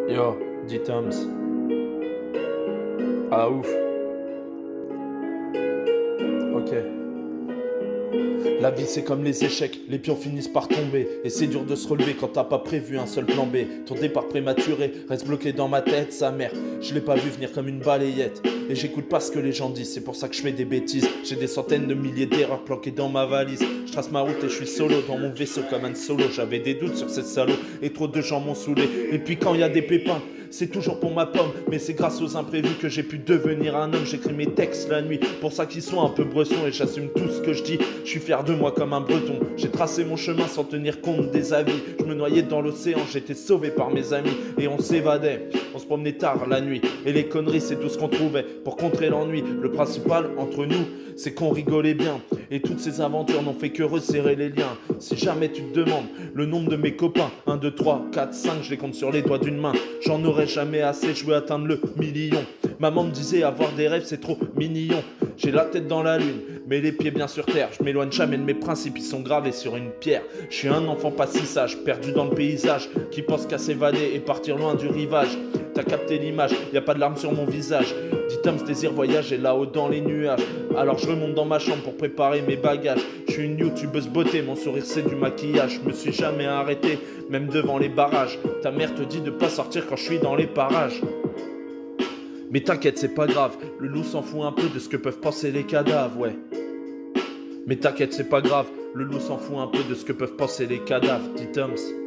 Yo, dit Tams. Ah ouf. Ok. La vie c'est comme les échecs, les pions finissent par tomber. Et c'est dur de se relever quand t'as pas prévu un seul plan B. Ton départ prématuré reste bloqué dans ma tête, sa mère. Je l'ai pas vu venir comme une balayette. Et j'écoute pas ce que les gens disent, c'est pour ça que je fais des bêtises. J'ai des centaines de milliers d'erreurs planquées dans ma valise. Je trace ma route et je suis solo dans mon vaisseau comme un solo. J'avais des doutes sur cette salaud et trop de gens m'ont saoulé. Et puis quand y a des pépins, c'est toujours pour ma pomme, mais c'est grâce aux imprévus que j'ai pu devenir un homme. J'écris mes textes la nuit, pour ça qu'ils sont un peu bressons. Et j'assume tout ce que je dis, je suis fier de moi comme un breton. J'ai tracé mon chemin sans tenir compte des avis. Je me noyais dans l'océan, j'étais sauvé par mes amis. Et on s'évadait, on se promenait tard la nuit. Et les conneries c'est tout ce qu'on trouvait pour contrer l'ennui. Le principal entre nous, c'est qu'on rigolait bien. Et toutes ces aventures n'ont fait que resserrer les liens. Si jamais tu te demandes le nombre de mes copains, 1, 2, 3, 4, 5, je les compte sur les doigts d'une main. J'en aurais jamais assez, je veux atteindre le million. Maman me disait avoir des rêves c'est trop mignon. J'ai la tête dans la lune, mais les pieds bien sur terre. Je m'éloigne jamais de mes principes, ils sont gravés sur une pierre. Je suis un enfant pas si sage, perdu dans le paysage, qui pense qu'à s'évader et partir loin du rivage. T'as capté l'image, y a pas de larmes sur mon visage. Dit Tom, ce désir voyager là-haut dans les nuages. Alors je remonte dans ma chambre pour préparer mes bagages. Je suis une youtubeuse beauté, mon sourire c'est du maquillage. Je me suis jamais arrêté, même devant les barrages. Ta mère te dit de pas sortir quand je suis dans les parages. Mais t'inquiète, c'est pas grave, le loup s'en fout un peu de ce que peuvent penser les cadavres, ouais. Mais t'inquiète, c'est pas grave, le loup s'en fout un peu de ce que peuvent penser les cadavres, dit Toms.